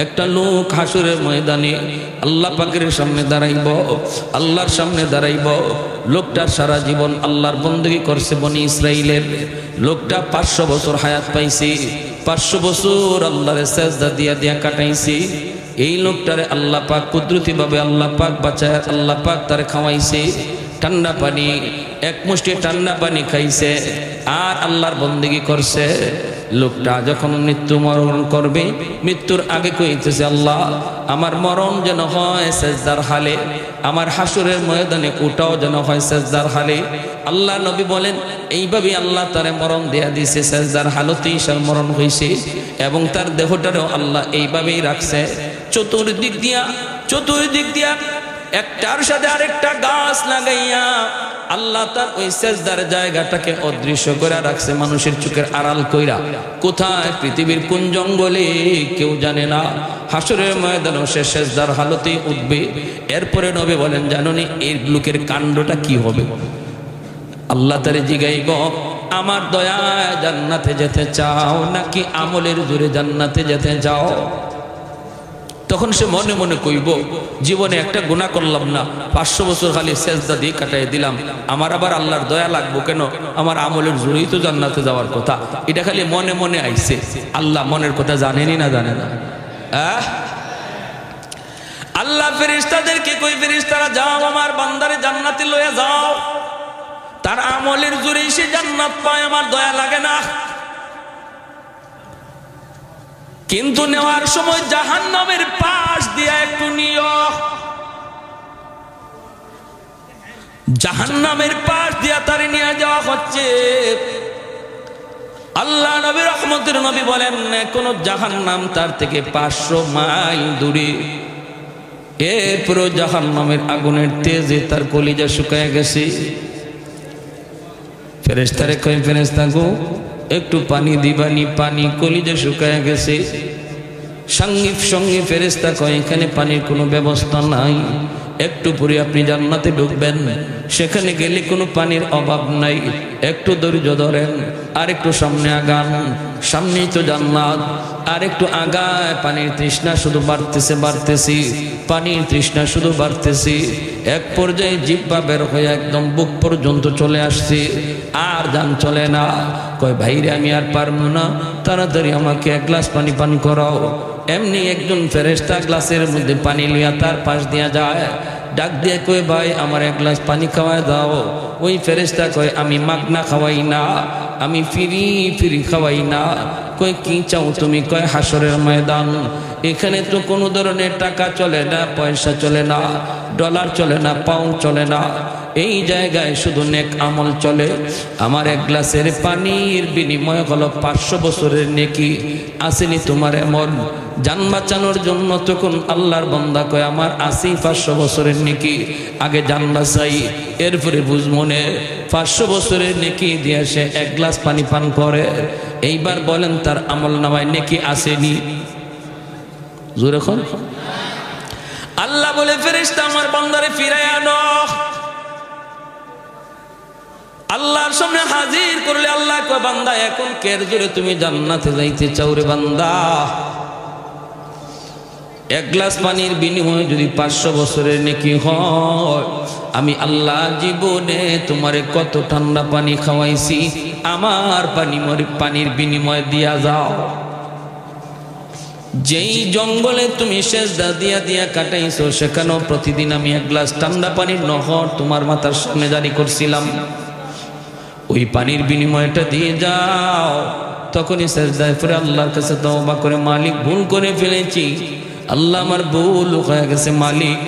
একটা লোক হাসরের ময়দানে আল্লাহ পাকের সামনে দাঁড়াইব, আল্লাহর সামনে দাঁড়াইব। লোকটার সারা জীবন আল্লাহর বندگی করছে বনি ইসরাইলের। লোকটা 500 বছর হায়াত পাইছে, 500 বছর আল্লাহর সিজদা দিয়া দিয়া কাটাইছে। এই লোকটারে আল্লাহ পাক কুদরতি ভাবে আল্লাহ পাক বাঁচায়, আল্লাহ পাক তারে খাওয়াইছে ঠান্ডা পানি, এক মুষ্টি ঠান্ডা পানি খাইছে আর আল্লাহর বندگی করছে। লোকটা যখন মৃত্যু মরণ করবে, মৃত্যুর আগে কইতেছে, আল্লাহ আমার মরণ যেন হয় সিজদার হালে, আমার হাসরের ময়দানে ওটাও যেন হয় সিজদার হালে। আল্লাহ নবী বলেন এইভাবে আল্লাহ তারে মরণ দেয়া দিয়েছে, সিজদার হালতেই সে মরণ হয়েছে এবং তার দেহটারও আল্লাহ এইভাবেই রাখছে। চতুর্দিক দিয়া একটার সাথে আরেকটা গাছ লাগাইয়া আল্লাহ তার ওই সিজদার জায়গাটাকে অদৃশ্য করে রাখছে, মানুষের চোখের আড়াল কইরা। কোথায়? পৃথিবীর কোন জঙ্গলে কেউ জানে না। হাসরের ময়দানে সে সিজদার হালতেই উঠবে। এরপরে নবী বলেন, জানোনি এই লোকের কাণ্ডটা কি হবে? আল্লাহ তারে জিগাইব, আমার দয়ায় জান্নাতে যেতে চাও নাকি আমলের জোরে জান্নাতে যেতে চাও? তখন সে মনে মনে কইব, জীবনে একটা গুনাহ করলাম না, 500 বছর খালি সিজদা দিয়ে কাটাই দিলাম, আমার আবার আল্লাহর দয়া লাগবো কেন? আমার আমলের জোরেই তো জান্নাতে যাওয়ার কথা। এটা খালি মনে মনে আইছে। আল্লাহ মনের কথা জানেনি না জানে না? আল্লাহ ফেরেশতাদেরকে কই, ফেরেশতারা যাও আমার বান্দারে জান্নাতে লয়ে যাও, তার আমলের জোরেই সে জান্নাত পায়, আমার দয়া লাগে না। কিন্তু নেওয়ার সময় জাহান্নামের পাশ দিয়া একটু নিও, জাহান্নামের পাশ দিয়া তারে নিয়ে যাওয়া হচ্ছে। আল্লাহ নবী রহমতের নবী বলেন, কোন জাহান্নাম তার থেকে 500 মাইল দূরে। এরপর জাহান্নামের আগুনের তেজে তার কলিজা শুকায় গেছে। ফেরেশতারে কই, ফেরেশতা গো একটু পানি দিবানি, পানি কলিজা শুকায় গেছে। সঙ্গে ফেরেশতা কয়, এখানে পানির কোনো ব্যবস্থা নাই, একটু পরে আপনি জান্নাতে ঢুকবেন, সেখানে গেলে কোনো পানির অভাব নাই, একটু ধৈর্য ধরেন, আর একটু সামনে আগান, সামনেই তো জান্নাত। আর একটু আগায় পানির তৃষ্ণা শুধু বাড়তেছে, পানির তৃষ্ণা শুধু বাড়তেছে। এক পর্যায়ে জিহ্বা বের হয়ে একদম বুক পর্যন্ত চলে আসছে, আর যান চলে না। কয়, ভাইরে আমি আর পারবো না, তাড়াতাড়ি আমাকে এক গ্লাস পানি পান করাও। এমনি একজন ফেরেশতা গ্লাসের মধ্যে পানি লিয়া তার পাশ দিয়া যায়, ডাক দিয়ে কয়, ভাই আমার এক গ্লাস পানি খাওয়ায় দাও। ওই ফেরেশতা কয়, আমি মাগনা খাওয়াই না, আমি ফ্রি খাওয়াই না। কয়, কি চাও তুমি? কয়, হাসরের ময়দান, এখানে তো কোনো ধরনের টাকা চলে না, পয়সা চলে না, ডলার চলে না, পাউন্ড চলে না, এই জায়গায় শুধু নেক আমল চলে। আমার এক গ্লাসের পানির বিনিময় হলো 500 বছরের নেকি। আসেনি তোমার এমন? জান বাঁচানোর জন্য তখন আল্লাহর বান্দা কয়, আমার 500 বছরের নেকি, আগে জান বাঁচাই, এরপরে বুঝ মনে। 500 বছরের নেকি দিয়ে সে এক গ্লাস পানি পান করে। এইবার বলেন তার আমল নামায় নেকি আসেনি? জোরে কোন? আল্লাহ বলে, ফেরেশতা আমার বান্দারে ফিরায় আনো। আল্লাহর সামনে হাজির করলে আল্লাহ কয়, বান্দা এখন কের জোরে তুমি জান্নাতে যাইতে চাও রে বান্দা? এক গ্লাস পানির বিনিময়ে যদি 500 বছরের নেকি হয়, আমি আল্লাহ জীবনে তোমারে কত ঠান্ডা পানি খাওয়াইছি, আমার পানির বিনিময়ে দিয়া যাও। যেই জঙ্গলে তুমি সিজদা দিয়া দিয়া কাটাইছো, সেখানেও প্রতিদিন আমি এক গ্লাস ঠান্ডা পানির নহর তোমার মাথার সামনে জারি করছিলাম, ওই পানির বিনিময়টা দিয়ে যাও। তখনই সিজদায় পড়ে আল্লাহর কাছে তওবা করে, মালিক ভুল করে ফেলেছি, আল্লাহ আমার ভুল হয়ে গেছে, মালিক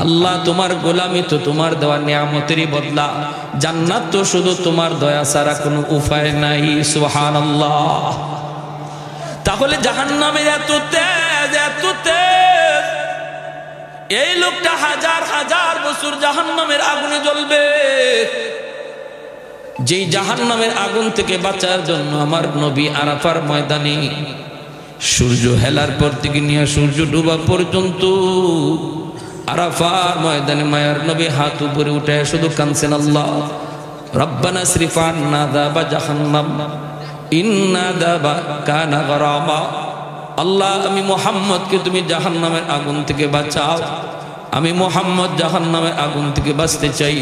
আল্লাহ তোমার গোলামি তো তোমার দেওয়া নিয়ামতেরই বদলা, জান্নাত তো শুধু তোমার দয়া ছাড়া কোনো উপায় নাই। সুবহানাল্লাহ। তাহলে জাহান্নামের এত তেজ, এই লোকটা হাজার হাজার বছর জাহান্নামের আগুনে জ্বলবে। যেই জাহান্নামের আগুন থেকে বাঁচার জন্য আমার নবী আরাফার ময়দানে সূর্য হেলার পর থেকে নিয়ে সূর্য ডুবা পর্যন্ত আরাফার ময়দানে মায়ার নবী হাত উপরে উঠে শুধু কাঁদছেন, আল্লাহ রব্বানা সরিফ আন্না আযাবা জাহান্নাম ইন্না আযাবা কানা গরামা। আল্লাহ আমি মুহাম্মদকে তুমি জাহান্নামের আগুন থেকে বাঁচাও। আমি মুহাম্মদ জাহান্নামের আগুন থেকে বাঁচতে চাই,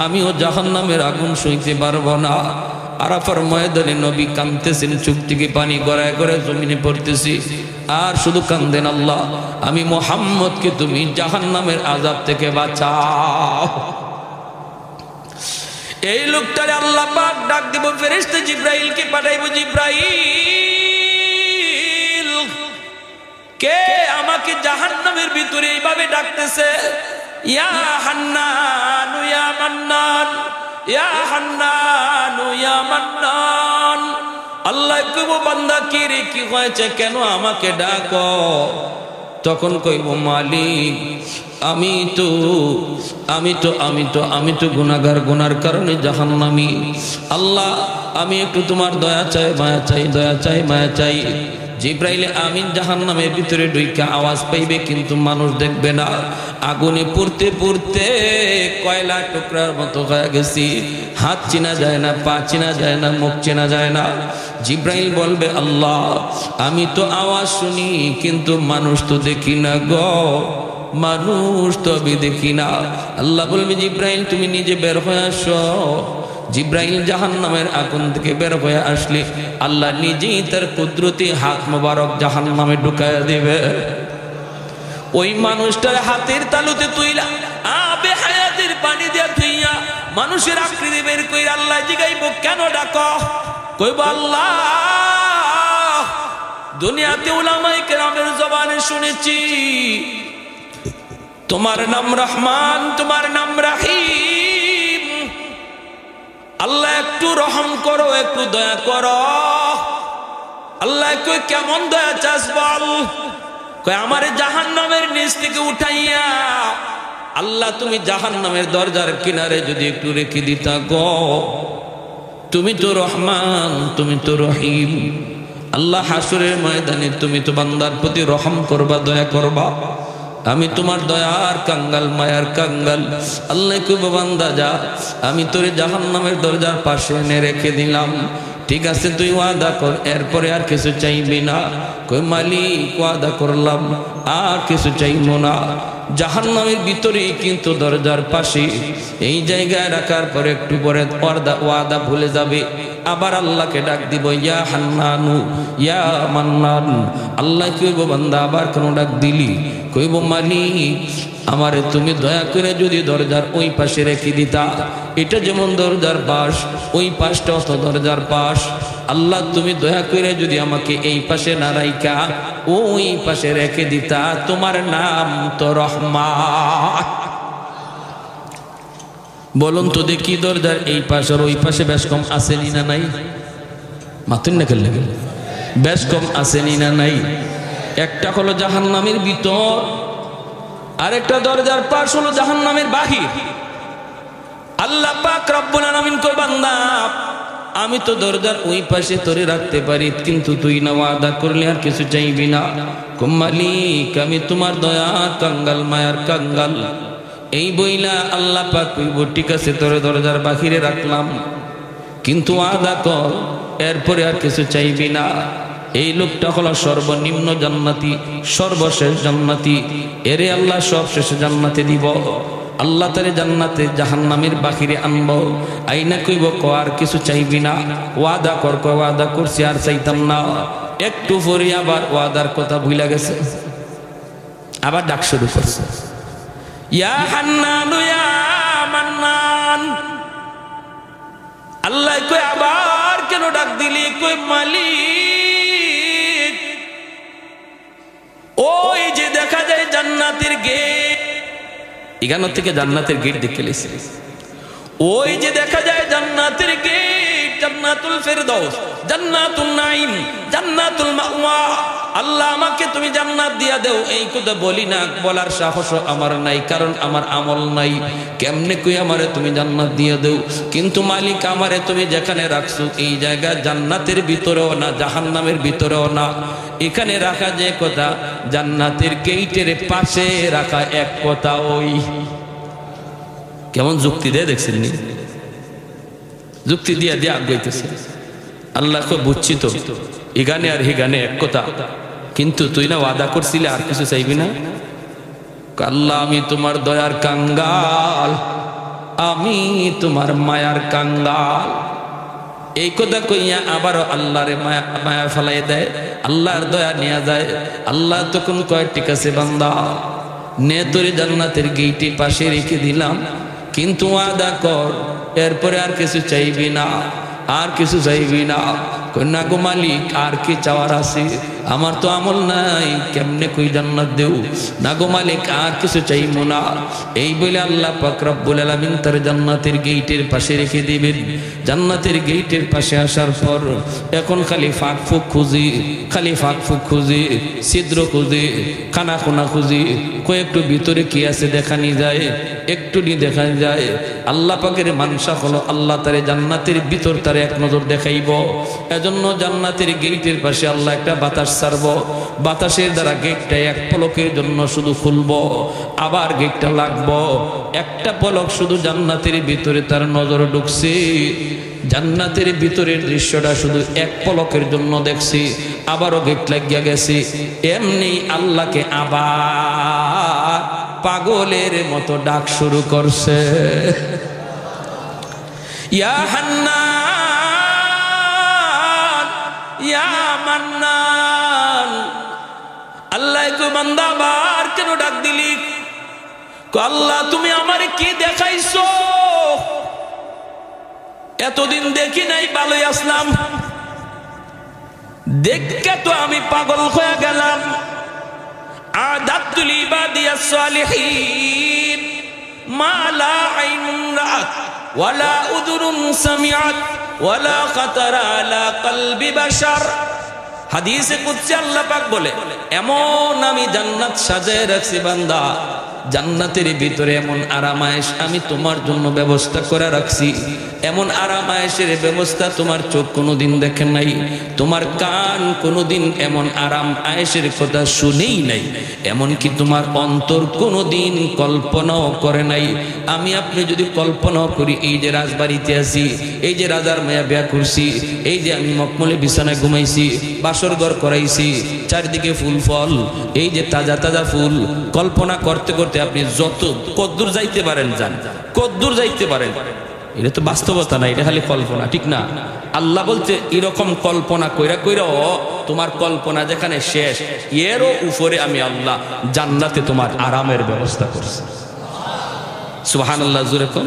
আমিও জাহান্নামের আগুন সইতে পারবো না। আরাফার ময়দানে নবী কাঁদতেছেন, চোখ থেকে পানি গড়ায় গড়ায় জমিনে পড়তেছি, আর শুধু কান্দেন, আল্লাহ আমি মুহাম্মদকে তুমি জাহান্নামের আযাব থেকে বাঁচাও। এই লোকটারে আল্লাহ পাক ডাক দিব, ফেরেশতা জিব্রাইলকে পাঠাইব, জিব্রাইল কে আমাকে জাহান্নামের ভিতরে এইভাবে ডাকতেছে? ইয়া হান্নান ইয়া মান্নান, ইয়া হান্নান ইয়া মান্নান। আল্লাহ কইব, বান্দা কি রে, কি হয়েছে, কেন আমাকে ডাকো? তখন কইব, মালিক আমি তো গুনাহগার, গুনার কারণে জাহান্নামী। আল্লাহ আমি একটু তোমার দয়া চাই, মায়া চাই, দয়া চাই, মায়া চাই। জিব্রাইল আমিন জাহান্নামের ভিতরে ঢুইকা আওয়াজ পাইবে, কিন্তু মানুষ দেখবে না। আগুনে পুড়তে পুড়তে কয়লা টুকরার মতো হয়ে গেছি, হাত চেনা যায় না, পা চেনা যায় না, মুখ চেনা যায় না। জিব্রাইল বলবে, আল্লাহ আমি তো আওয়াজ শুনি, কিন্তু মানুষ তো দেখি না গো, মানুষ তো আমি দেখি না। আল্লাহ বলবে, জিব্রাইল তুমি নিজে বের হয়ে আসো। জিব্রাইল জাহান্নামের আগুন থেকে বের হয়ে আসলে আল্লাহ নিজেই তার কুদরতি হাত মোবারক জাহান্নামে ঢুকায়া দিবে। ওই মানুষটার হাতের তালুতে তুইলা আবে হায়াতের পানি দিয়া ধুইয়া মানুষের আকৃতি বের কইরা আল্লাহ জিগাইব, কেন ডাকো? কইব, আল্লাহ দুনিয়াতে উলামায়ে কেরামের জবানে শুনেছি তোমার নাম রহমান, তোমার নাম রহিম। আল্লাহ একটু রহম করো, একটু দয়া করো। আল্লাহ কই, কেমন দয়া চাস বল? কই, আমার জাহান্নামের নিচ থেকে উঠাইয়া আল্লাহ তুমি জাহান্নামের দরজার কিনারে যদি একটু রেখে দিতা গো। তুমি তো রহমান, তুমি তো রহিম। আল্লাহ হাসরের ময়দানে তুমি তো বান্দার প্রতি রহম করবা, দয়া করবা। আমি তোমার দয়ার কাঙ্গাল, মায়ার কাঙ্গাল। আল্লাহ কইব, বান্দা যা, আমি তোরে জাহান্নামের দরজার পাশে এনে রেখে দিলাম, ঠিক আছে তুই ওয়াদা কর, এরপরে আর কিছু চাইবি না। কই, মালিক ওয়াদা করলাম, আর কিছু চাইবো না। জাহান্নামের ভিতরেই কিন্তু দরজার পাশে এই জায়গায় রাখার পরে একটু পরে ওয়াদা ভুলে যাবে, আবার আল্লাহকে ডাক দিব, ইয়া হান্নানু ইয়া মান্নান। আল্লাহ কইব, বান্দা আবার কেন ডাক দিলি? কইব, মালিক আমারে তুমি দয়া করে যদি দরজার ওই পাশে রেখে দিতা, এটা যেমন দরজার পাশ, ওই পাশটা অত দরজার পাশ। আল্লাহ তুমি দয়া করে যদি আমাকে এই পাশে না রাইকা ওই পাশে রেখে দিতা, তোমার নাম তো রহমান। বলুন তো দেখি, দরজার এই পাশে আর ওই পাশে বেশ কম আসেনি না নাই? মাতুন না খেললে গেল, বেশ কম আসেনি না নাই? একটা হলো জাহান্নামের ভিতর, আরেকটা দরজার পাশ হলো জাহান্নামের বাহির। আল্লাহ পাক রব্বুল আলামিন কই, বান্দা আমি তো দরজার ওই পাশে তোরে রাখতে পারি, কিন্তু তুই না ওয়াদা করলে আর কিছু চাইবি না। মালিক আমি তোমার দয়া কাঙ্গাল, মায়ার কাঙ্গাল। এই বইলা আল্লাহ পাক কইব, ঠিক আছে তোরে দরজার বাহিরে রাখলাম, কিন্তু ওয়াদা কর এরপরে আর কিছু চাইবি না। এই লোকটা হলো সর্বনিম্ন জান্নাতি, সর্বশেষ জান্নাতি। এরে আল্লাহ সব শেষে জান্নাতে দিব। আল্লাহ তারে জান্নাতে জাহান্নামের বাহিরে আনবো। আইনা কইব, ক আর কিছু চাইবি না? ওয়াদা কর। ক ওয়াদা করছি, আর চাইতাম না। একটু পরে আবার ওয়াদার কথা ভুলে গেছে, আবার ডাক শুরু করছে, ইয়া হান্নান ইয়া মান্নান। আল্লাহ কই, আবার কেন ডাক দিলি? কই, মালিক ওই যে দেখা যায় জান্নাতের গেট, এখান থেকে জান্নাতের গেট দেখে লেছে, ওই যে দেখা যায় জান্নাতের গেট, জান্নাতুল ফেরদাউস, জান্নাতুল নাঈম, জান্নাতুল মাওয়া। আল্লাহ আমাকে তুমি জান্নাত দিয়া দেও। এই কথা বলি না, বলার সাহস আমার নাই, কারণ আমার আমল নাই। কেমনে কই আমারে তুমি জান্নাত দিয়া দেও? কিন্তু মালিক আমারে তুমি যেখানে রাখছো এই জায়গা জান্নাতের ভিতরেও না, জাহান্নামের ভিতরেও না। এখানে রাখা যে কথা জান্নাতের গেটের পাশে রাখা এক কথা। ওই কেমন যুক্তি দেয় দেখছেন নি? যুক্তি দিয়া দিয়া আগাইতেছে। আল্লাহ বুঝছি তো, এখানে আর হিগানে এক কথা, কিন্তু তুই না ওয়াদা করছিলি আর কিছু চাইবি না? আল্লাহ আমি তোমার দয়ার কাঙ্গাল, আমি তোমার মায়ার কাঙ্গাল। এই কথা কইয়া আবারও আল্লাহরে মায়া ফেলাই দেয়, আল্লাহর দয়া নিয়ে যায়। আল্লাহ তখন কয় ঠিক আছে বান্দা, নে তোরে জান্নাতের গেইটের পাশে রেখে দিলাম, কিন্তু ওয়াদা কর এরপরে আর কিছু চাইবি না, আর কিছু চাইবি না। কন্যা গো মালিক আর কি চাওয়ার আছে, আমার তো আমল নাই, কেমনে কই জান্নাত দেও? না গো মালিক আর কিছু চাইবো না। এই বলে আল্লাহ পাক রব্বুল আলামিন তার জান্নাতের গেইটের পাশে রেখে দিবেন। জান্নাতের গেইটের পাশে আসার পর এখন খালি ফাঁক ফুক খুঁজি, খালি ফাঁক ফুক খুঁজি, ছিদ্র খুঁজি, খানা খোনা খুঁজি, কয়েকটু ভিতরে কি আছে দেখানি যায়, একটু নি দেখা যায়। আল্লাহ পাকের মানসা হলো আল্লাহ তারে জান্নাতের ভিতর তারে এক নজর দেখাইব। এজন্য জান্নাতের গেটের পাশে আল্লাহ একটা বাতাস ছাড়ব, বাতাসের দ্বারা গেটটা এক পলকের জন্য শুধু খুলবো, আবার গেটটা লাগবো। একটা পলক শুধু জান্নাতের ভিতরে তার নজর ঢুকছে, জান্নাতের ভিতরের দৃশ্যটা শুধু এক পলকের জন্য দেখছি, আবারও গেট লাগিয়া গেছি। এমনি আল্লাহকে আবার পাগলের মতো ডাক শুরু করছে, ইয়া হান্নান ইয়া মান্নান। আল্লাহ কো বান্দা আবার কেন ডাক দিলি? কো আল্লাহ তুমি আমারে কি দেখাইছো? এতদিন দেখি নাই, ভালোই আসলাম, দেখে তো আমি পাগল হয়ে গেলাম। আদাতুল ইবাদিয়াস সালিহিন মা লা আইনুন রাআত ওয়ালা উযুনুন সামিআত ওয়ালা খাতারা আলা কলবি বাশার। হাদিসে কুদসি আল্লাহ পাক বলে, এমন আমি জান্নাত সাজায় রাখছি বান্দা, জান্নাতের ভিতরে এমন আরামায়েশ আমি তোমার জন্য ব্যবস্থা করে রাখছি, এমন আরামায়েশের ব্যবস্থা তোমার চোখ কোনোদিন দেখে নাই, তোমার কান কোনোদিন এমন আরাম আয়েশের কথা শুনেই নাই, এমনকি তোমার অন্তর কোনোদিন কল্পনাও করে নাই। আমি আপনি যদি কল্পনাও করি, এই যে রাজবাড়িতে আছি, এই যে রাজার মায়া বিয়া করছি, এই যে আমি মকমলে বিছানায় ঘুমাইছি, বাসর ঘর করাইছি, চারিদিকে ফুল ফল, এই যে তাজা তাজা ফুল, কল্পনা করতে করতে আপনি যত কদ্দূর যাইতে পারেন যান, কদ্দূর যাইতে পারেন। এটা তো বাস্তবতা না, এটা খালি কল্পনা, ঠিক না? আল্লাহ বলতে এরকম কল্পনা কইরা কইরাও তোমার কল্পনা যেখানে শেষ, এরও উপরে আমি আল্লাহ জান্নাতে তোমার আরামের ব্যবস্থা করছি। সুবহানাল্লাহ, জোরে কর।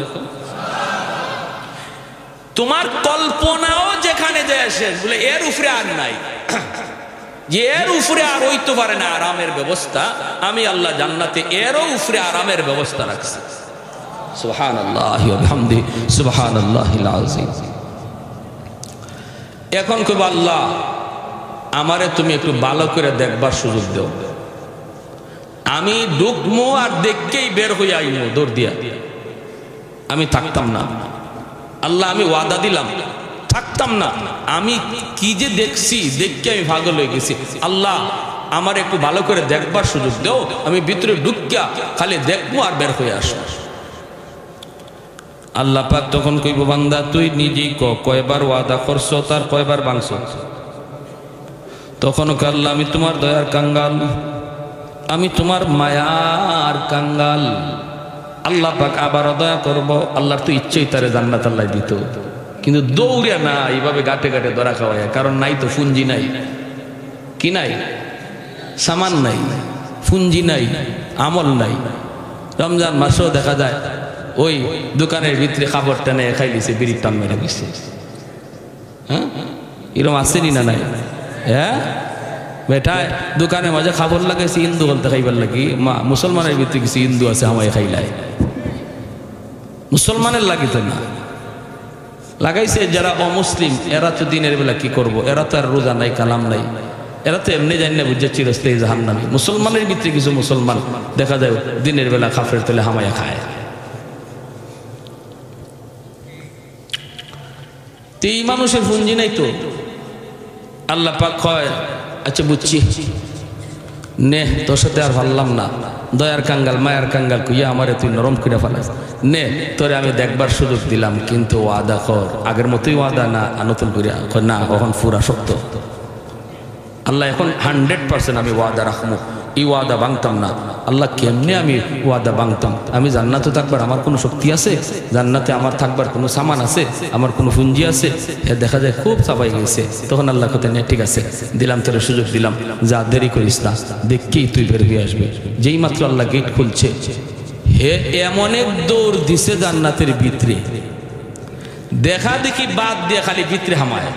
তোমার কল্পনাও যেখানে যায় শেষ, বলে এর উপরে আর নাই, যে এর উপরে আর হইতে পারে না আরামের ব্যবস্থা, আমি আল্লাহ জান্নাতে এরও উপরে আরামের ব্যবস্থা রাখছি। সুবহানাল্লাহি ওয়া বিহামদিহি সুবহানাল্লাহিল আযীম। এখন কইব আল্লাহ আমারে তুমি একটু ভালো করে দেখবার সুযোগ দাও, আমি ঢুকমু আর দেখকেই বের হয়ে আইমু দৌড় দিয়া, আমি থাকতাম না। আল্লাহ আমি ওয়াদা দিলাম থাকতাম না, আমি কি যে দেখছি, দেখকে আমি পাগল হয়ে গেছি। আল্লাহ আমার একটু ভালো করে দেখবার সুযোগ দাও, আমি ভিতরে ঢুকিয়া খালি দেখবো আর বের হয়ে আসবো। আল্লাহ পাক তখন কইব, বান্দা তুই নিজেই কয়বার ওয়াদা করছো, তার কয়বার ভাঙছো? তখন আল্লাহ আমি তোমার দয়ার কাঙ্গাল, আমি তোমার মায়ার কাঙ্গাল। আল্লাহ পাক আবার দয়া করব, আল্লাহর তো ইচ্ছেই তারে জান্নাত আল্লাহ দিত, কিন্তু দৌড়িয়া না এইভাবে গাটে গাটে ধরা খাওয়ায়, কারণ নাই তো পুঞ্জি নাই, কি নাই, সামান নাই, পুঞ্জি নাই, আমল নাই। রমজান মাসেও দেখা যায় ওই দোকানের ভিতরে খাবারটা নেই খাই দিছে, বিড়ির টান মেরে দিচ্ছে। হ্যাঁ, এরকম আসেনি না নাই? হ্যাঁ বেটা, দোকানের মাঝে খাবার লাগাইছে হিন্দু বলতে খাইবার লাগি, মা মুসলমানের ভিতরে কিছু হিন্দু আছে আমায় খাইলাই, মুসলমানের লাগিত না লাগাইছে। যারা অমুসলিম এরা তো দিনের বেলা কি করব, এরা তো আর রোজা নাই, কালাম নাই, এরা তো এমনি জানি না বুঝছে চিরস্থায়ী জাহান্নামী। মুসলমানের ভিতরে কিছু মুসলমান দেখা যায় দিনের বেলা কাফের তেলে হামায়া খায়। এই মানুষের পুঞ্জি নাই তো। আল্লাহ পাক কয়, আচ্ছা বুঝছি, নে তোর সাথে আর ভাবলাম না, দয়ার কাঙ্গাল মায়ার কাঙ্গাল কুইয়া আমারে তুই নরম করে ফেলাস, নে তোরে আমি দেখবার সুযোগ দিলাম, কিন্তু ওয়াদা কর আগের মতোই ওয়াদা না নতুন করে না, কখন পুরা শক্ত। আল্লাহ এখন 100% আমি ওয়াদা রাখবো, এই ওয়াদা ভাঙতাম না। আল্লাহ কেমনে আমি ওয়াদা ভাঙতাম? আমি জান্নাতে থাকবার আমার কোনো শক্তি আছে? জান্নাতে আমার থাকবার কোনো সামান আছে? আমার কোনো পুঞ্জি আছে? দেখা যায় খুব চাপাই গেছে। তখন আল্লাহ কথা নেই, ঠিক আছে দিলাম, তোর সুযোগ দিলাম, যা দেরি করিস না, দেখকেই তুই বের হয়ে আসবে। যেই মাত্র আল্লাহ গেট খুলছে, হে এমন এক দৌড় দিছে জান্নাতের ভিতরে, দেখা দেখি বাদ দিয়ে খালি ভিতরে হামায়,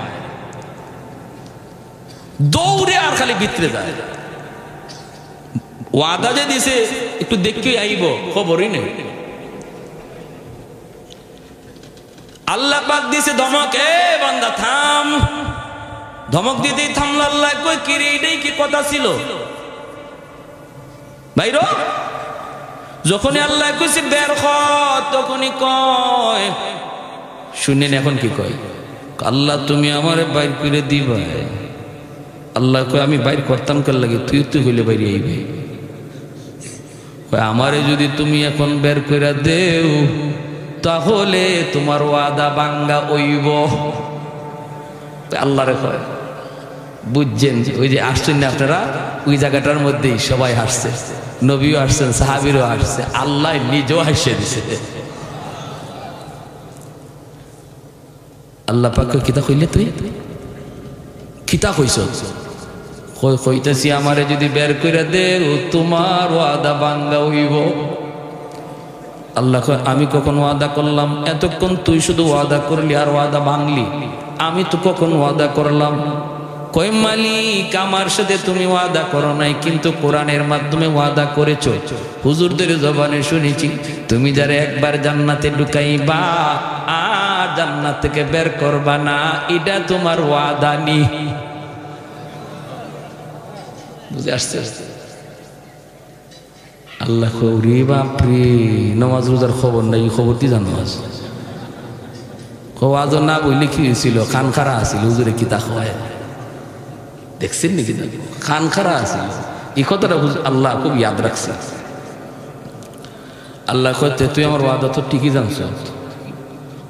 দৌড়ে আর খালি ভিতরে যায়। ওয়াদা যে দিছে একটু দেখে আইব, খবরই নেই। আল্লাহ পাক দিছে ধমক, এ বান্দা থাম। ধমক দিতেই থামলো। আল্লাহ কই কি রে, এটাই কি কথা ছিল বাইর? যখনই আল্লাহ কইছে বের হ, তখনই কয় শুনেন এখন কি কয়, আল্লাহ তুমি আমারে বাইর করে দিবা। আল্লাহ কয় আমি বাইর করতাম কার লাগে, তুই তুই হইলে বাইরে আইবে। আমারে যদি তুমি এখন বের করে দেও, তাহলে তোমার ওয়াদা ভাঙ্গা হইব। আল্লাহ রে কয় বুঝছেন, ওই যে আসছেন না আপনারা, ওই জায়গাটার মধ্যেই সবাই হাসছে, নবীও আসছেন, সাহাবীরও আসছে, আল্লাহ নিজেও হাসিয়ে দিছে। আল্লাহ পাক কিতা কইলে, তুই কিতা কইছ? কইতেছি আমারে যদি বের করে দেও, তোমার ওয়াদা ভাঙ্গা হইব। আল্লাহ কয় আমি কখন ওয়াদা করলাম? এতক্ষণ তুই শুধু ওয়াদা করলি আর ওয়াদা ভাঙলি, আমি তো কখন ওয়াদা করলাম? কয় মালিক আমার সাথে তুমি ওয়াদা করো নাই, কিন্তু কোরআনের মাধ্যমে ওয়াদা করেছো, হুজুরদের জবানে শুনেছি, তুমি যারা একবার জান্নাতে ঢুকাইবা আর জান্নাত থেকে বের করবা না, এটা তোমার ওয়াদা নি। বুঝে আসছে? আল্লাহ কৌরি বাপরে, নামাজ রোজার খবর নাই, খবর কি জানো? আজ না বইলে কি হয়েছিল? খান খারা আছিল, হুজুরে কিতা খাওয়ায় দেখছেন নাকি? খান খারা আছিল, এই কথাটা আল্লাহ খুব ইয়াদ রাখছে। আল্লাহ কইতে তুই আমার ওয়াদা তো ঠিকই জানছ,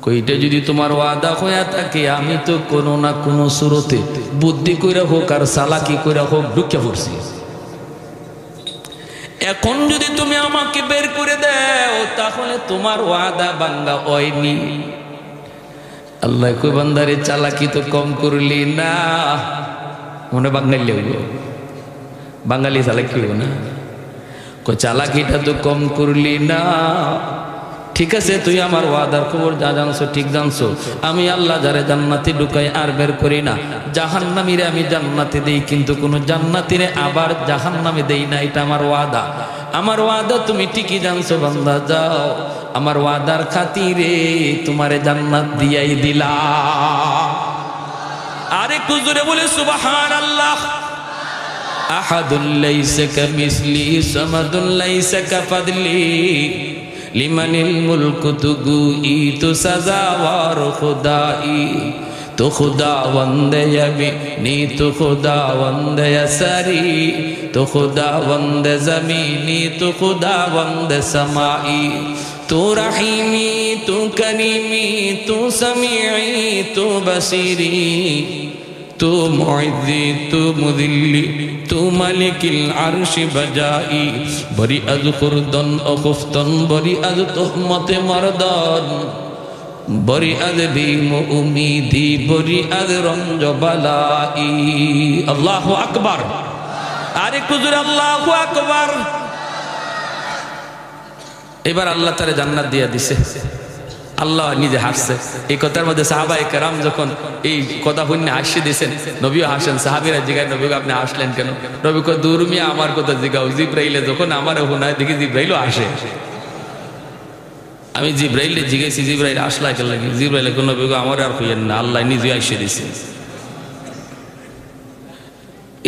কইটা যদি তোমার ওয়াদা হইয়া থাকে, আমি তো কোনো না কোনো সুরতে বুদ্ধি কইরা হোক আর চালাকি কইরা হোক ঢুকে পড়ছি। এখন যদি তুমি আমাকে বের করে দাও, তাহলে তোমার ওয়াদা ভাঙ্গা হয়নি। আল্লাহ কই বান্দারে চালাকি তো কম করলি না, মনে বাঙালি হইব, বাঙালি চালাকি হইব না, কই চালাকিটা তো কম করলি না। ঠিক আছে তুই আমার ওয়াদার খবর যা জানছো ঠিক জানছো, আমি আল্লাহ যারে জান্নাতে ঢুকাই আর বের করি না, জাহান্নামীরে আমি জান্নাতে দেই, কিন্তু কোনো জান্নাতীরে আবার জাহান্নামে দেই না, এটা আমার ওয়াদা। আমার ওয়াদা তুমি ঠিকই জানছো বান্দা, যাও আমার ওয়াদার খাতিরে তোমারে জান্নাত দিয়াই দিলা। আরে কুজুরে বলে সুবহানাল্লাহ। আহাদুল লাইসা কামিসলি সামাদুল লাইসা কাফাদলি লিমানিল মুলকু তুগুই তো সাজাওয়ার খুদাই, তো খুদাবন্দে নি তো খুদাবন্দে সারি, তো খুদাবন্দে জমিনি, তো খুদাবন্দে समाई, तू रहीमी तू करीमी तू समीई तू बसीरी, तू मुइज़्ज़ी तू मुज़िल्ली तू मालिकिल अर्श बजाई, बरी अज खुर्दन अखुफ्तन बरी अज तुहमत मर्दन, बरी अज बीम उम्मीदी बरी अज रंज बलाई। अल्लाहु अकबर। आरे कुजुर अल्लाहु अकबर। এবার আল্লাহ তারে জান্নাত দিয়ে দিছে, আল্লাহ নিজে হাসছে। এই কথার মধ্যে সাহাবায়ে কেরাম যখন এই কথা শুনে হাসি দিয়েছেন, নবীও হাসেন। সাহাবীরা জিজ্ঞাসা নবী আপনি হাসলেন কেন? নবী কয় দূর মিয়া আমার কথা জিগাও, জিব্রাইলে যখন আমার শোনায় দেখি জিব্রাইলও হাসে। আমি জিব্রাইলে জিজ্ঞেসি জিব্রাইল আসলা কেন লাগে? জিব্রাইলে কোন নবী আমার আর কইেন না, আল্লাহ নিজে হাসিয়ে দিয়েছেন।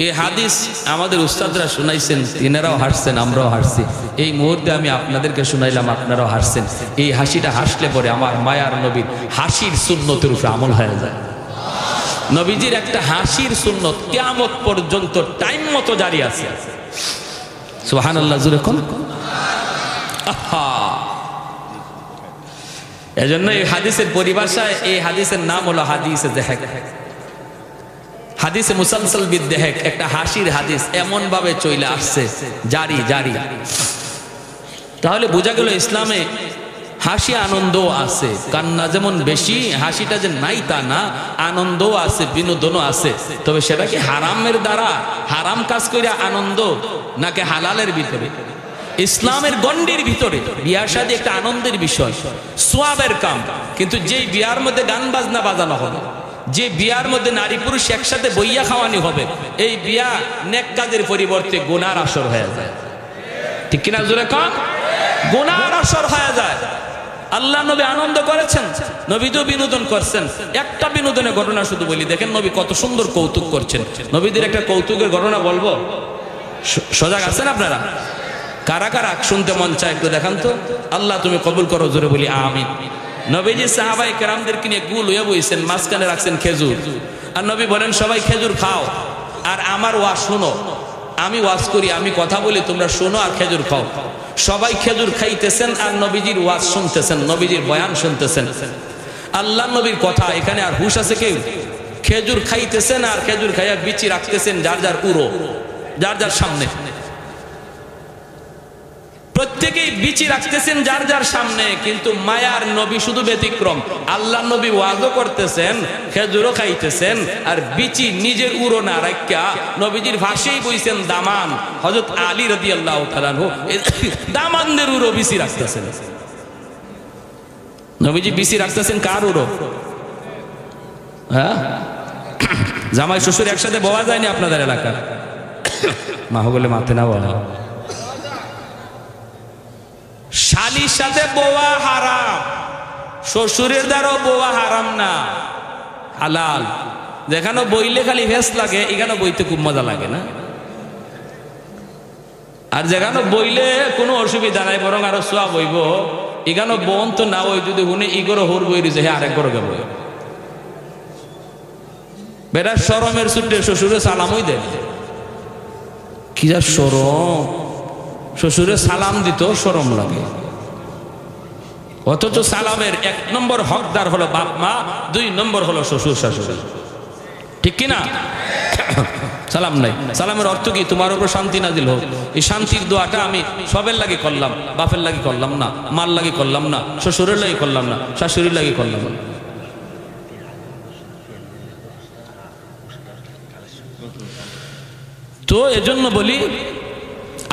এই হাদিস আমাদের উস্তাদরা শুনাইছেন, তিনারাও হাসছেন, আমরাও হাসছি। এই মুহূর্তে আমি আপনাদেরকে শুনাইলাম, আপনারাও হাসছেন। এই হাসিটা হাসলে পরে আমার মায়ার নবীর হাসির সুন্নতের উপরে আমল হয়ে যায়। নবীজির একটা হাসির সুন্নত কিয়ামত পর্যন্ত টাইম মতো জারি আছে। সুবহানাল্লাহ জোরে কোন। এজন্য এই হাদিসের পরিভাষায় এই হাদিসের নাম হলো হাদিসে যাহেক। হাদিসে মুসালসাল বিদ্দেহেক একটা হাসির হাদিস এমন ভাবে চলে আসছে জারি জারি। তাহলে বোঝা গেল ইসলামে হাসি আনন্দও আছে, কান্না যেমন বেশি, হাসিটা যে নাই তা না, আনন্দও আছে, বিনোদনও আছে। তবে সেটা কি হারামের দ্বারা, হারাম কাজ করে আনন্দ, নাকি হালালের ভিতরে, ইসলামের গণ্ডির ভিতরে? বিয়া শাদী একটা আনন্দের বিষয়, সোয়াবের কাম। কিন্তু যে বিয়ার মধ্যে গান বাজনা বাজানো হবে, যে বিয়ার মধ্যে নারী পুরুষ একসাথে বইয়া খাওয়ানি হবে, এই বিয়া নেক কাজের পরিবর্তে গুনার আসর হয়ে যায়। ঠিক কিনা জোরে কম? গুনার আসর হয়ে যায়। আল্লাহ নবী আনন্দ করেছেন, নবী তো বিনোদন করছেন। একটা বিনোদনের ঘটনা শুধু বলি, দেখেন নবী কত সুন্দর কৌতুক করছেন। নবীদের একটা কৌতুকের ঘটনা বলবো, সজাগ আছেন আপনারা? কারা কারা শুনতে মন চায় একটু দেখান তো। আল্লাহ তুমি কবুল করো, জোরে বলি আমিন। নবীজি সাহাবায়ে কেরামদেরকে নিয়ে গুল হয়ে বইছেন, মাঝখানে রাখছেন খেজুর, আর নবী বলেন সবাই খেজুর খাও আর আমার ওয়াজ শোনো। আমি ওয়াজ করি, আমি কথা বলি, তোমরা শোনো আর খেজুর খাও। সবাই খেজুর খাইতেছেন আর নবীজির ওয়াজ শুনতেছেন, নবীজির বয়ান শুনতেছেন। আল্লাহ নবীর কথা, এখানে আর হুশ আছে কেউ? খেজুর খাইতেছেন আর খেজুর খাইয়া বিচি রাখতেছেন যার যার উরো, যার যার সামনে। প্রত্যেকেই বিচি রাখতেছেন যার যার সামনে, কিন্তু মায়ার নবী শুধু ব্যতিক্রম। আল্লাহ নবী ওয়াজও করতেছেন, খেজুরও খাইতেছেন, আর বিচি নিজের উরো না রাখা নবীজির ভাষাই বইছেন দামান। হযরত আলী রাদিয়াল্লাহু তাআলা আনহু দামানদের উরো বিচি রাখতেছেন। নবীজি বিচি রাখতেছেন কার উরো? হ্যাঁ, জামাই শ্বশুর একসাথে বওয়া যায়নি আপনাদের এলাকা? মা বলে মাতে না বলা, শালির সাথে বোয়া হারাম, শ্বশুরের দ্বারাও বোয়া হারাম না, হালাল। যেখানে বইলে খালি ভেস লাগে, এখানে বইতে খুব মজা লাগে না? আর যেখানে বইলে কোনো অসুবিধা নাই, বরং আরো সোয়া বইব, এখানে বোন তো না ওই যদি হুনে ইগরো হোর বই রয়েছে, হ্যাঁ আরেক গরো গেব। বেটা শরমের ছুটে শ্বশুরে সালামই দেয়, কি যা শরম! শ্বশুরে সালাম দিত শরম লাগে, অথচ সালামের 1 নম্বর হকদার হলো বাপ মা, 2 নম্বর হলো শ্বশুর শাশুড়ি। ঠিক কিনা? সালাম নাই, সালামের অর্থ কি? তোমার উপর শান্তি নাজিল হোক। এই শান্তির দোয়াটা আমি সবের লাগি করলাম, বাপের লাগি করলাম না, মার লাগি করলাম না, শ্বশুরের লাগি করলাম না, শাশুড়ির লাগি করলাম না। তো এজন্য বলি,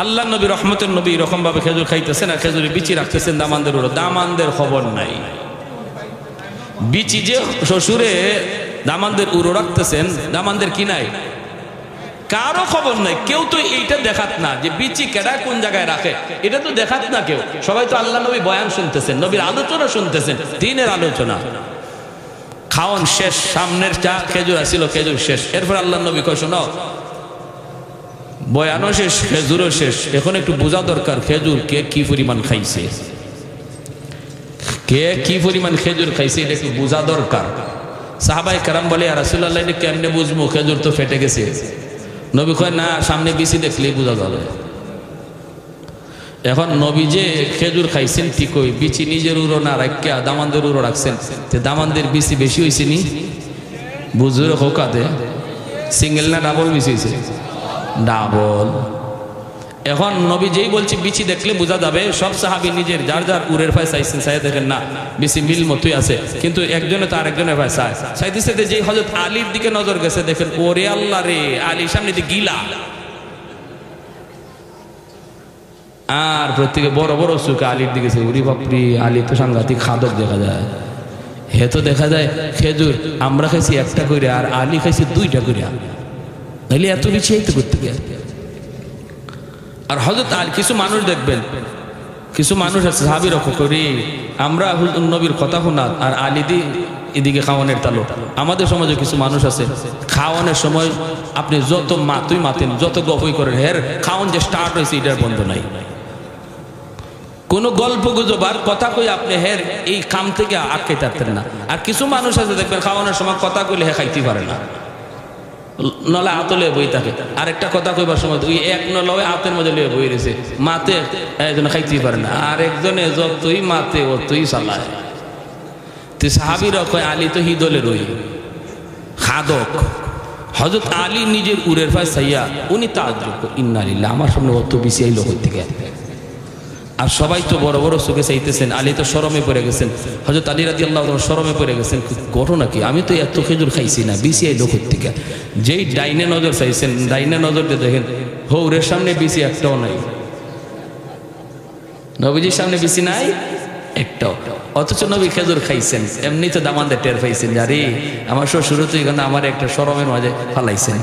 আল্লাহ নবী রহমতের নবী এরকম ভাবে খেজুর খাইতেছেন আর খেজুরে বিচি রাখতেছেন দামানদের উড়ো। দামানদের খবর নাই, বিচি যে শ্বশুরে দামানদের উড়ো রাখতেছেন, দামানদের কি নাই? কারো খবর নাই। কেউ তো এইটা দেখাত না যে বিচি কেডা কোন জায়গায় রাখে, এটা তো দেখাত না কেউ। সবাই তো আল্লাহ নবী বয়ান শুনতেছেন, নবীর আলোচনা শুনতেছেন, দিনের আলোচনা। খাওয়ান শেষ, সামনের চা খেজুর আসিল, খেজুর শেষ। এরপর আল্লাহ নবী কয় শোনো, বয়ানও শেষ, খেজুরও শেষ, এখন একটু বোঝা দরকার খেজুর কে কি পরিমাণ খাইছে, কে কি পরিমাণ খেজুর খাইছে, এটা একটু বোঝা দরকার। সাহাবায়ে কেরাম বলে, ইয়া রাসূলুল্লাহ এটা কেমনে বুঝবো, খেজুর তো ফেটে গেছে। নবী কয় না, সামনে বিচি দেখলেই বোঝা যাবে। এখন নবী যে খেজুর খাইছেন ঠিকই, বিচি নিজের উড়ো না রাখিয়া দামানদের উড়ো রাখছেন, তে দামানদের বিচি বেশি হয়েছে নি? বুঝুর হোকাতে সিঙ্গেল না ডাবল বিচি হয়েছে? ডাবল। এখন নবী যেই বলছি বিচি দেখলে বোঝা যাবে, সব সাহাবী নিজের যার যার উরের পায়ে চাইছেন, চাই দেখেন না বিচি মিল মতোই আছে, কিন্তু একজনে তো আরেকজনের পায়ে চায় চাইতেছে। যেই হযরত আলীর দিকে নজর গেছে, দেখেন ওরে আল্লাহ রে, আলীর সামনে দিয়ে গিলা, আর প্রত্যেকে বড় বড় চোখে আলীর দিকে। উরি বাপরি, আলী তো সাংঘাতিক খাদক দেখা যায়। হে তো দেখা যায় খেজুর আমরা খাইছি 1টা করে, আর আলী খাইছি 2টা করে, নাহলে এত বেশি এই তো করতে গিয়ে। আর হযরত আলী, কিছু মানুষ দেখবেন, কিছু মানুষ আছে সাহাবী রক্ষ করি, আমরা নবীর কথা শোনা আর আলী দি এদিকে খাওয়ানোর তালো। আমাদের সমাজে কিছু মানুষ আছে, খাওয়ানোর সময় আপনি যত মাতুই মাতেন, যত গপই করেন, হের খাওয়ান যে স্টার্ট হয়েছে এটার বন্ধ নাই। কোনো গল্প গুজব আর কথা কই আপনি হের এই কাম থেকে আটকে থাকতেন না। আর কিছু মানুষ আছে দেখবেন খাওয়ানোর সময় কথা কইলে হে খাইতে পারে না, নলে আতলে বই থাকে। আরেকটা কথা কইবার সময় ওই এক নলয়ে আতের মধ্যে লিয়ে বই রয়েছে, মাতে একজন খাইতেই পারে না, আর একজনে যতই মাতে অতই চালায়। তুই সাহাবীরা কয় আলী তো হিদলের ওই খাদক, হযরত আলী নিজের উরের পায়ে ছাইয়া উনি তাআজ্জুব, ইন্না লিল্লাহ, আমার সামনে অত বেশি আইলো কই থেকে। আর সবাই তো বড় বড় চোখে চাইতেছেন, আলী তো শরমে পড়ে গেছেন, হযরত আলী রাদিয়াল্লাহু তাআলা শরমে পড়ে গেছেন, ঘটনা কি, আমি তো এত খেজুর খাইছি না, বেশি আইলো কই থেকে। যেই ডাইনে নজর চাইছেন, ডাইনে নজর দিয়ে দেখেন হৌরের সামনে বেশি একটাও নাই, নবীজির সামনে বেশি নাই একটাও, অথচ নবী খেজুর খাইছেন। এমনি তো দামানদের টের পাইছেন, আরে আমার শ্বশুর তো এখানে আমার একটা শরমের মাঝে ফালাইছেন,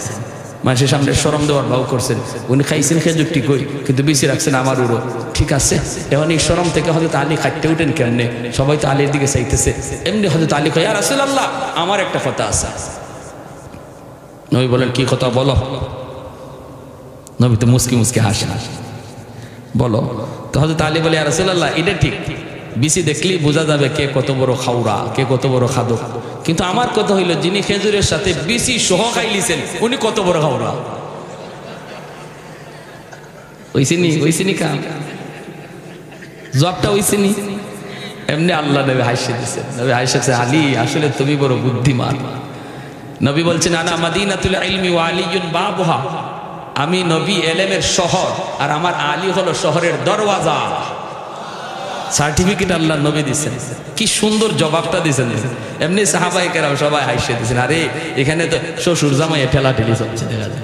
মানুষের সামনে শরম দেওয়ার ভাব করছেন, উনি খাইছেন খেজুরটি কই, কিন্তু বেশি রাখছেন আমার উড়ো, ঠিক আছে। এখন এই শরম থেকে হযরত আলী খাইতে উঠেন কেমনে, সবাই তো আলীর দিকে চাইতেছে, এমনি হযরত আলী কয়, ইয়া রাসূলুল্লাহ, আমার একটা কথা আছে। নবী বলেন, কি কথা বলো। নবী তো মুস্কি মুস্কি হাসেন, বলো। তো হযরত আলী বলে, ইয়া রাসূলুল্লাহ, এটা ঠিক, বিসি দেখলেই বোঝা যাবে কে কত বড় খাওড়া, কে কত বড় খাদক, কিন্তু আমার কথা হইল যিনি খেজুরের সাথে বিসি সহ খাইলিছেন উনি কত বড় খাওড়া। ওইসিনি কা জবটা ওইসিনি। এমনি আল্লাহ নবী হাসিয়ে দিচ্ছেন, নবী হাসিয়েছে, আলী আসলে তুমি বড় বুদ্ধিমান। নবী বলছেন, আনা মাদিনাতুল ইলমি ওয়া আলিয়ুন বাবুহা, আমি নবী এলেমের শহর আর আমার আলী হলো শহরের দরওয়াজা। সার্টিফিকেট আল্লাহ নবী দিচ্ছেন, কি সুন্দর জবাবটা দিচ্ছেন। এমনি সাহাবায়ে কেরাম সবাই হাসিয়ে দিচ্ছেন, আরে এখানে তো শ্বশুর জামাই ঠেলাঠেলি চলছে, দেখা যায়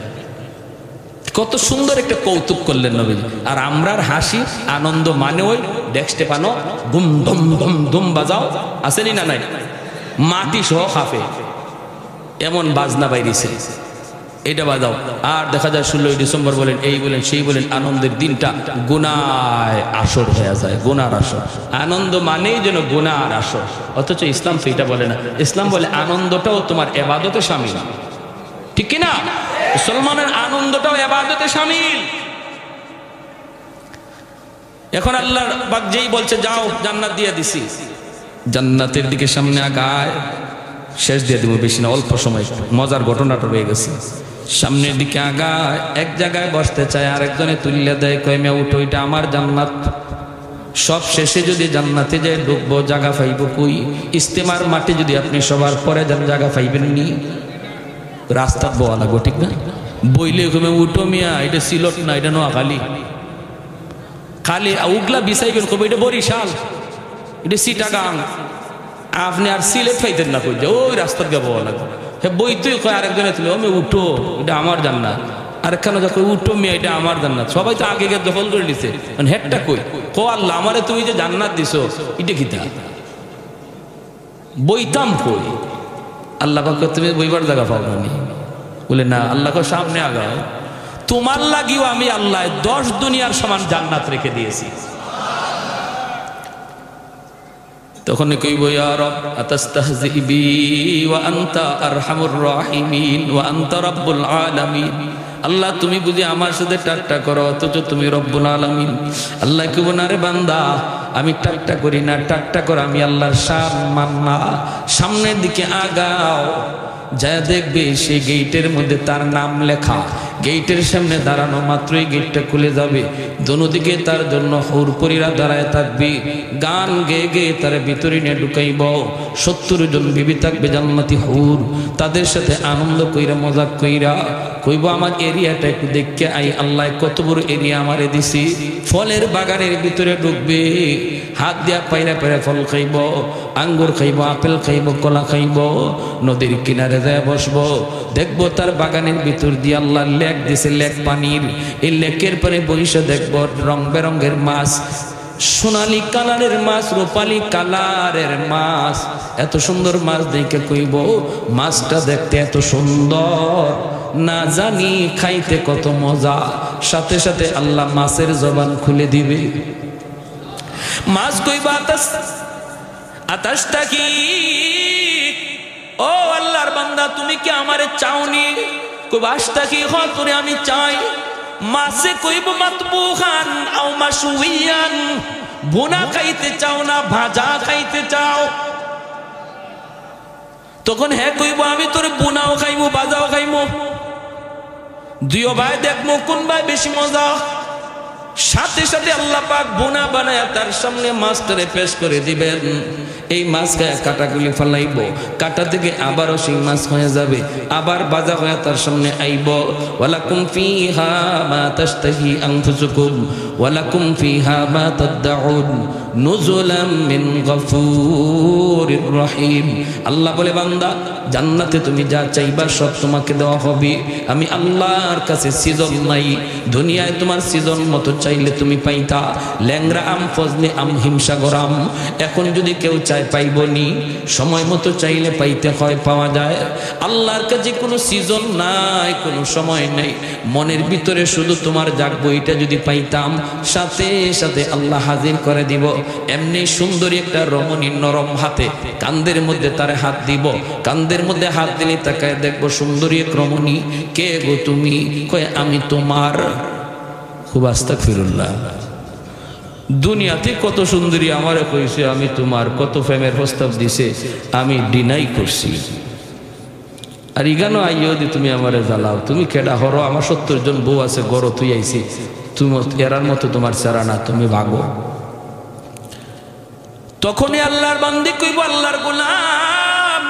কত সুন্দর একটা কৌতুক করলেন নবী। আর আমরার হাসি আনন্দ মানে ওই ডেস্কে পানো গুম ধুম ধুম ধুম বাজাও, আসেনি না নাই, মাটি সহ খাফে এমন বাজনা বাইরেছে, এটা বাজাও। আর দেখা যায় 16ই ডিসেম্বর বলেন, এই বলেন সেই বলেন, আনন্দের দিনটা গুনায় আসর হয়ে যায়, গুনার আসর। আনন্দ মানেই যেন গুনার আসর, অথচ ইসলাম তো এটা বলে না। ইসলাম বলে আনন্দটাও তোমার ইবাদতে শামিল, ঠিক কি না? মুসলমানের আনন্দটাও ইবাদতে শামিল। এখন আল্লাহ পাক যেই বলছে যাও জান্নাত দিয়ে দিছি, জান্নাতের দিকে সামনে আগায়, শেষ দিয়ে দিব, বেশি না, অল্প সময়, মজার ঘটনাটা রয়ে গেছে। সামনের দিকে আগায়, এক জায়গায় বসতে চায়, আরেকজনে তুললে দেয়, কয় মে উঠো, এটা আমার জান্নাত। সব শেষে যদি জান্নাতে যায় ঢুকবো, জায়গা পাইব কই? ইস্তেমার মাঠে যদি আপনি সবার পরে যান, জায়গা পাইবেন নি, রাস্তা বোয়া লাগবো, ঠিক না? বইলে কমে উঠো মিয়া, এটা সিলট না, এটা নোয়াখালী, খালি উগলা বিছাইবেন, কবে এটা বরিশাল, এটা চিটাগাং, আপনি আর সিলেট পাইতেন না, কই যে ওই রাস্তার গা বোয়া লাগবে। হ্যাঁ বই তুই কয়, আরেকজনে তুলে আমি উঠো, এটা আমার জান্নাত, আরেকখানে যা কই উঠো মিয়া, এটা আমার জান্নাত। সবাই তো আগে গিয়ে দখল করে নিছে, হেডটা কই, কো আল্লাহ আমারে তুমি যে জান্নাত দিছো, এটা কিতা বইতাম কই? আল্লাহ পাক তুমি বইবার জায়গা পাও না, বলে না, আল্লাহ সামনে আগাও, তোমার লাগিও আমি আল্লাহ 10 দুনিয়ার সমান জান্নাত রেখে দিয়েছি। তখন কইব, ইয়া রব আতাস্তাহজি বি ওয়া আনতা আরহামুর রাহিমিন ওয়া আনতা রাব্বুল আলামিন। আল্লাহ তুমি বুঝি আমার সাথে ঠাট্টা করো, অথচ তুমি রব্বুল আলামিন। আল্লাহ কইব, না রে বান্দা, আমি ঠাট্টা করি না, ঠাট্টা কর আমি আল্লাহর সম্মান না। সামনের দিকে আগাও, যা দেখবে সেই গেটের মধ্যে তার নাম লেখা, গেটের সামনে দাঁড়ানো মাত্রই গেটটা খুলে যাবে, দোনোদিকে তার জন্য হুরপরীরা দাঁড়ায় থাকবে, গান গেয়ে গেয়ে তার ভিতরে নিয়ে ঢুকাইব। 70 জন বিবি থাকবে জান্নাতি হুর, তাদের সাথে আনন্দ কইরা মজাক কইরা কইব, আমার এরিয়াটা একটু দেখে আই, আল্লাহ কত বড় এরিয়া আমারে দিছি। ফলের বাগানের ভিতরে ঢুকবে, হাত দিয়া পাইরা পাইরা ফল খাইব, আঙ্গুর খাইব, আপেল খাইব, কলা খাইব, নদীর কিনারে যায় বসবো, দেখবো তার বাগানের ভিতর দিয়ে আল্লাহ লেক দিছে, লেক পানির, এই লেকের পরে বইসে দেখবো রং বেরঙ্গের মাছ, সোনালী কালারের মাছ, রূপালী কালারের মাছ, এত সুন্দর মাছ দেখে কইব, মাছটা দেখতে এত সুন্দর, না জানি খাইতে কত মজা। সাথে সাথে আল্লাহ মাছের জবান খুলে দিবে, মাছ কইবা আতাশটা কি, ও আল্লাহর বান্দা তুমি কি আমারে চাওনি? কইবা আশটা কি, হয় তোরে আমি চাই। মাছে কইব মাতবুখান আও মাশউইয়ান, ভুনা খাইতে চাও না ভাজা খাইতে চাও? তখন হ্যাঁ কইব, আমি তোরে বুনাও খাইবো ভাজাও খাইবো, দুইও ভাই দেখবো কোন ভাই বেশি মজা। সাথে সাথে আল্লাহ পাক বোনা বানায়া তার সামনে মাছটারে পেশ করে দিবেন। এই মাছ গায়ে কাটাগুলি ফালাইব, কাটা থেকে আবারও সেই মাছ হয়ে যাবে, আবার বাজা হয়ে তার সামনে আইব। ওয়ালাকুম ফিহা মা তাশতাহি আনফুসুকুম ওয়ালাকুম ফিহা মা তাদউন নুজুলাম মিন গফুরির রহিম। আল্লাহ বলে, বান্দা জান্নাতে তুমি যা চাইবা সব তোমাকে দেওয়া হবে। আমি আল্লাহর কাছে সিজন নাই। দুনিয়ায় তোমার সিজন মতো চাইলে তুমি পাইতা, ল্যাংরা আম, ফজলে আম, হিমসাগর আম। এখন যদি কেউ চায় পাইবনি, সময় মতো চাইলে পাইতে হয়, পাওয়া যায়। আল্লাহর কাছে কোনো সিজন নাই, কোনো সময় নেই। মনের ভিতরে শুধু তোমার জাগবো এটা যদি পাইতাম, সাথে সাথে আল্লাহ হাজির করে দিব। এমনি সুন্দরী একটা রমণী নরম হাতে কান্দের মধ্যে তারে হাত দিব, কান্দের মধ্যে হাত দিলে তাকায় দেখবো সুন্দরী এক রমণী। কে গো তুমি? কয় আমি তোমার। খুব আস্তাগফিরুল্লাহ। দুনিয়াতে কত সুন্দরী আমারে কইছে আমি তোমার, কত প্রেমের প্রস্তাব দিছে, আমি ডিনাই করছি। আর ইগানো আইও দি তুমি আমারে জ্বালাও, তুমি কেডা হরো? আমার 70 জন বউ আছে, গড় তুই আইছি, তুমি এরার মতো তোমার চারা না, তুমি ভাগো। তখনই আল্লাহর বান্দি কইব, আল্লাহর গোলাম,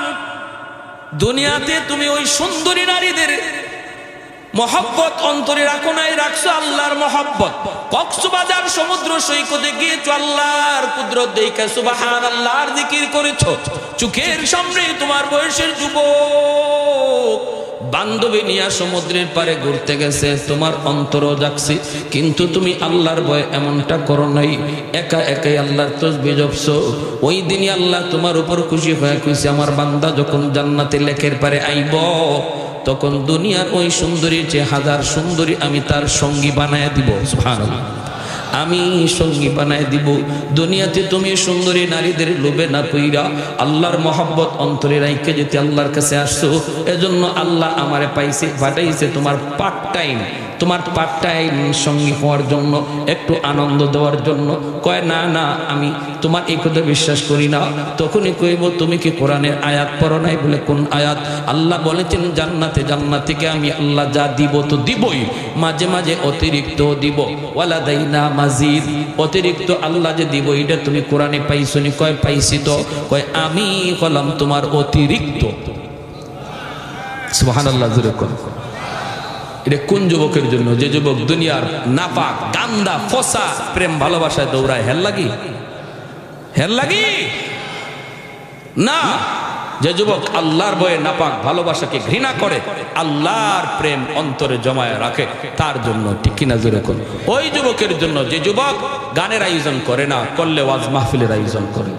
দুনিয়াতে তুমি ওই সুন্দরী নারীদের মহব্বত অন্তরে রাখো নাই, রাখছো আল্লাহর মহব্বত। কক্সবাজার সমুদ্র সৈকতে গিয়েছো, আল্লাহর কুদরত দেখে সুবহানাল্লাহর জিকির করেছো। চোখের সামনে তোমার বয়সের যুবক বান্ধবী নিয়ে সমুদ্রের পারে ঘুরতে গেছে, তোমার অন্তরও জাগছে, কিন্তু তুমি আল্লাহর ভয়ে এমনটা করো নাই। একা একাই আল্লাহর তাসবিহ জপছো। ওই দিনই আল্লাহ তোমার উপর খুশি হয়ে কইছে, আমার বান্দা যখন জান্নাতে লেকের পারে আইব, তখন দুনিয়ার ওই সুন্দরীর যে হাজার সুন্দরী আমি তার সঙ্গী বানায় দিব। সুবহানাল্লাহ, আমি সঙ্গী বানায় দিব। দুনিয়াতে তুমি সুন্দরী নারীদের লোভে না পইরা আল্লাহর মহব্বত অন্তরে রাইখে যেতে আল্লাহর কাছে আসছো। এজন্য আল্লাহ আমারে পাঠাইছে তোমার পার্ট টাইম, তোমার পার্ট টাইম সঙ্গী হওয়ার জন্য, একটু আনন্দ দেওয়ার জন্য। কয় না না, আমি তোমার এই কথা বিশ্বাস করি না। তখনই কইব, তুমি কি কোরআনের আয়াত পড়ো নাই? বলে কোন আয়াত? আল্লাহ বলেছেন জান্নাতিকে আমি আল্লাহ যা দিব তো দিবই, মাঝে মাঝে অতিরিক্ত দিব। ওয়ালাদাইনা মাজিদ, অতিরিক্ত আল্লাহ যে দিব এটা তুমি কোরআনে পাইছো নি? কয় পাইছি তো। কয় আমি হলাম তোমার অতিরিক্ত। সুবহানাল্লাহ, জোরে কোন। এটা কোন যুবকের জন্য? যে যুবক দুনিয়ার নাপাক গান্দা ফসা প্রেম ভালোবাসায় দৌড়ায়। হেল লাগি না। যে যুবক আল্লাহর ভয়ে নাপাক ভালোবাসাকে ঘৃণা করে, আল্লাহর প্রেম অন্তরে জমায় রাখে, তার জন্য। ঠিক কিনা জোরে কোন? ওই যুবকের জন্য যে যুবক গানের আয়োজন করে না, করলে ওয়াজ মাহফিলের আয়োজন করে।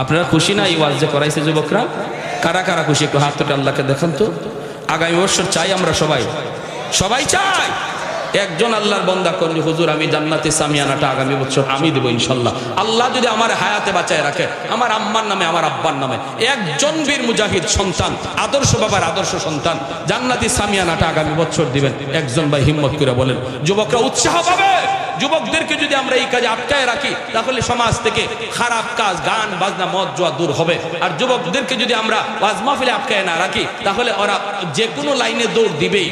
আপনারা খুশি না এই ওয়াজ যে করাইছে যুবকরা? কারা কারা খুশি? একটু হাত তুলে আল্লাহকে দেখান তো। আগামী বছর চাই আমরা সবাই চাই। একজন আল্লাহর বান্দা করেন, হুজুর আমি জান্নাতে সামিয়ানাটা আগামী বছর আমি দেব ইনশাল্লাহ। আল্লাহ যদি আমার হায়াতে বাঁচায় রাখে, আমার আম্মার নামে, আমার আব্বার নামে একজন বীর মুজাহিদ সন্তান, আদর্শ বাবার আদর্শ সন্তান জান্নাতি সামিয়ানাটা আগামী বছর দিবেন। একজন ভাই হিম্মত করে বলেন, যুবকরা উৎসাহ পাবে। যুবকদেরকে যদি আমরা এই কাজে আটকায় রাখি, তাহলে সমাজ থেকে খারাপ কাজ, গান বাজনা, মদ জুয়া দূর হবে। আর যুবকদেরকে যদি আমরা ওয়াজ মাহফিলে আটকায় না রাখি, তাহলে ওরা যে কোনো লাইনে দৌড় দিবেই।